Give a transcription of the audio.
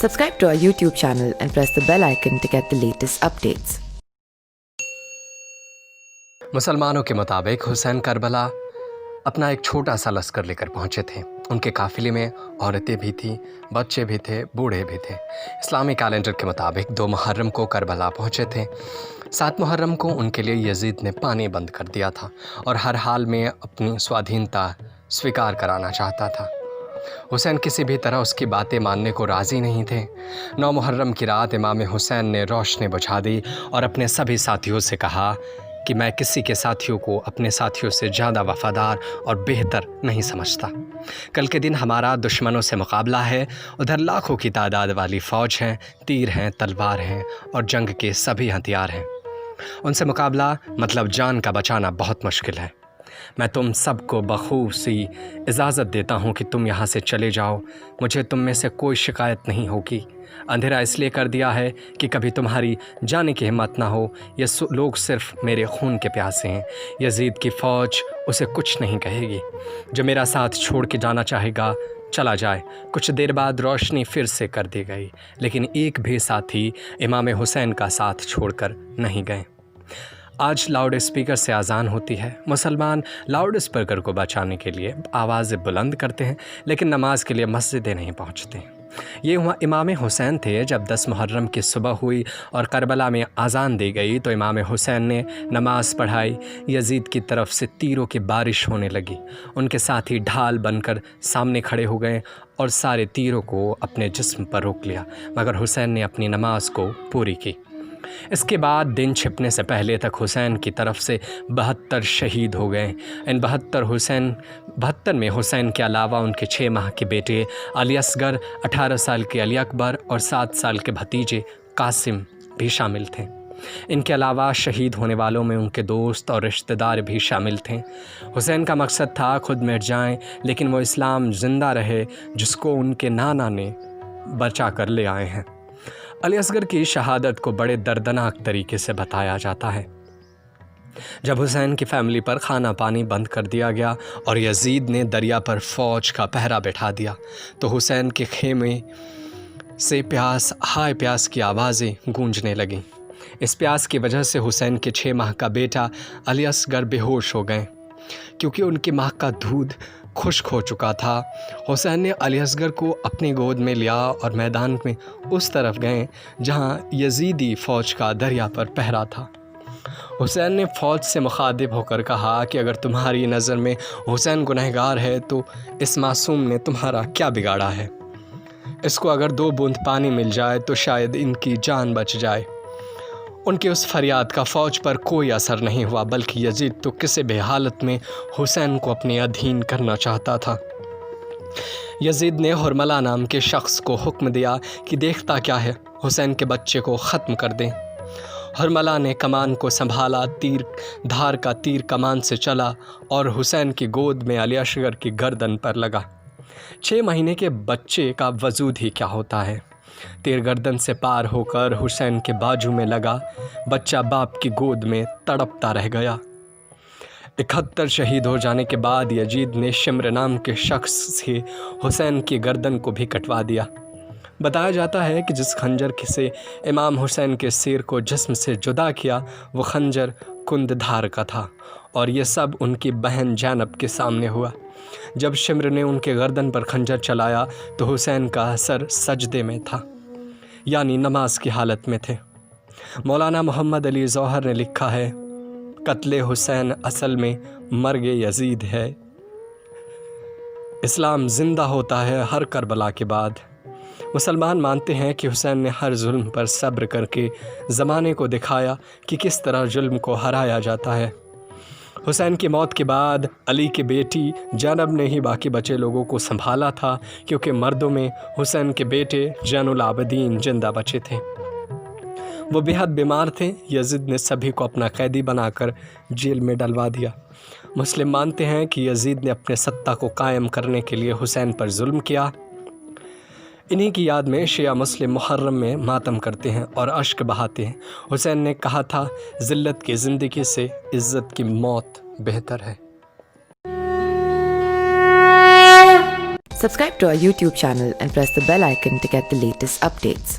Subscribe to our YouTube channel and press the bell icon to get the latest updates. مسلمانوں کے مطابق حسین کربلا اپنا ایک چھوٹا سا لشکر لے کر پہنچے تھے۔ ان کے قافلے میں عورتیں بھی تھیں، بچے بھی تھے، بوڑھے بھی تھے۔ اسلامی کیلنڈر کے مطابق 2 محرم کو کربلا پہنچے تھے۔ 7 محرم کو ان کے لیے یزید نے پانی بند کر دیا تھا اور ہر حال میں اپنی سوادھینتا سویکار کرانا چاہتا تھا۔ حسین کسی بھی طرح اس کی باتیں ماننے کو راضی نہیں تھے۔ 9 محرم کی رات امام حسین نے روشنی بجھا دی اور اپنے سبھی ساتھیوں سے کہا کہ میں کسی کے ساتھیوں کو اپنے ساتھیوں سے زیادہ وفادار اور بہتر نہیں سمجھتا۔ کل کے دن ہمارا دشمنوں سے مقابلہ ہے۔ ادھر لاکھوں کی تعداد والی فوج ہیں، تیر ہیں، تلوار ہیں اور جنگ کے سبھی ہتھیار ہیں۔ ان سے مقابلہ مطلب جان کا بچانا بہت مشکل ہے۔ میں تم سب کو بخوبی اجازت دیتا ہوں کہ تم یہاں سے چلے جاؤ۔ مجھے تم میں سے کوئی شکایت نہیں ہوگی۔ اندھیرا اس لیے کر دیا ہے کہ کبھی تمہاری جانے کی ہمت نہ ہو۔ یہ لوگ صرف میرے خون کے پیاسے ہیں۔ یزید کی فوج اسے کچھ نہیں کہے گی۔ جو میرا ساتھ چھوڑ کے جانا چاہے گا چلا جائے۔ کچھ دیر بعد روشنی پھر سے کر دی گئی، لیکن ایک بھی ساتھی امام حسین کا ساتھ چھوڑ کر نہیں گئے۔ آج لاؤڈ اسپیکر سے اذان ہوتی ہے۔ مسلمان لاؤڈ اسپیکر کو بچانے کے لیے آوازیں بلند کرتے ہیں، لیکن نماز کے لیے مسجدیں نہیں پہنچتے۔ یہ امام حسین تھے۔ جب 10 محرم کی صبح ہوئی اور کربلا میں اذان دی گئی تو امام حسین نے نماز پڑھائی۔ یزید کی طرف سے تیروں کی بارش ہونے لگی۔ ان کے ساتھی ڈھال بن کر سامنے کھڑے ہو گئے اور سارے تیروں کو اپنے جسم پر روک لیا، مگر حسین نے اپنی نماز کو پوری کی۔ اس کے بعد دن چھپنے سے پہلے تک حسین کی طرف سے 72 شہید ہو گئے۔ ان 72 میں حسین کے علاوہ ان کے 6 ماہ کے بیٹے علی اصغر، 18 سال کے علی اکبر اور 7 سال کے بھتیجے قاسم بھی شامل تھے۔ ان کے علاوہ شہید ہونے والوں میں ان کے دوست اور رشتہ دار بھی شامل تھے۔ حسین کا مقصد تھا خود مٹ جائیں، لیکن وہ اسلام زندہ رہے جس کو ان کے نانا نے بچا کر لے آئے ہیں۔ علی اصغر کی شہادت کو بڑے دردناک طریقے سے بتایا جاتا ہے۔ جب حسین کی فیملی پر کھانا پانی بند کر دیا گیا اور یزید نے دریا پر فوج کا پہرا بٹھا دیا تو حسین کے خیمے سے ہائے پیاس کی آوازیں گونجنے لگیں۔ اس پیاس کی وجہ سے حسین کے 6 ماہ کا بیٹا علی اصغر بے ہوش ہو گئے، کیونکہ ان کی ماں کا دودھ خشک ہو چکا تھا۔ حسین نے علی اصغر کو اپنی گود میں لیا اور میدان میں اس طرف گئے جہاں یزیدی فوج کا دریا پر پہرا تھا۔ حسین نے فوج سے مخاطب ہو کر کہا کہ اگر تمہاری نظر میں حسین گنہگار ہے تو اس معصوم نے تمہارا کیا بگاڑا ہے؟ اس کو اگر 2 بوند پانی مل جائے تو شاید ان کی جان بچ جائے۔ ان کے اس فریاد کا فوج پر کوئی اثر نہیں ہوا، بلکہ یزید تو کسی بھی حالت میں حسین کو اپنے ادھین کرنا چاہتا تھا۔ یزید نے حرملہ نام کے شخص کو حکم دیا کہ دیکھتا کیا ہے، حسین کے بچے کو ختم کر دیں۔ حرملہ نے کمان کو سنبھالا، دھار کا تیر کمان سے چلا اور حسین کی گود میں علی اصغر کی گردن پر لگا۔ 6 مہینے کے بچے کا وجود ہی کیا ہوتا ہے۔ تیر گردن سے پار ہو کر حسین کے بازو میں لگا۔ بچہ باپ کی گود میں تڑپتا رہ گیا۔ 71 شہید ہو جانے کے بعد یزید نے شمر نام کے شخص سے حسین کی گردن کو بھی کٹوا دیا۔ بتایا جاتا ہے کہ جس خنجر سے امام حسین کے سیر کو جسم سے جدا کیا وہ خنجر کند دھار کا تھا، اور یہ سب ان کی بہن زینب کے سامنے ہوا۔ جب شمر نے ان کے گردن پر خنجر چلایا تو حسین کا سر سجدے میں تھا، یعنی نماز کی حالت میں تھے۔ مولانا محمد علی جوہر نے لکھا ہے، قتل حسین اصل میں مرگ یزید ہے۔ اسلام زندہ ہوتا ہے ہر کربلا کے بعد۔ مسلمان مانتے ہیں کہ حسین نے ہر ظلم پر صبر کر کے زمانے کو دکھایا کہ کس طرح ظلم کو ہرایا جاتا ہے۔ حسین کی موت کے بعد علی کی بیٹی زینب نے ہی باقی بچے لوگوں کو سنبھالا تھا، کیونکہ مردوں میں حسین کے بیٹے زین العابدین زندہ بچے تھے۔ وہ بے حد بیمار تھے۔ یزید نے سبھی کو اپنا قیدی بنا کر جیل میں ڈلوا دیا۔ مسلم مانتے ہیں کہ یزید نے اپنے سطح کو قائم کرنے کے لیے حسین پر ظلم کیا۔ انہی کی یاد میں شیعہ مسلم محرم میں ماتم کرتے ہیں اور اشک بہاتے ہیں۔ حسین نے کہا تھا، ذلت کی زندگی سے عزت کی موت بہتر ہے۔ Subscribe to our YouTube channel and press the bell icon to get the latest updates.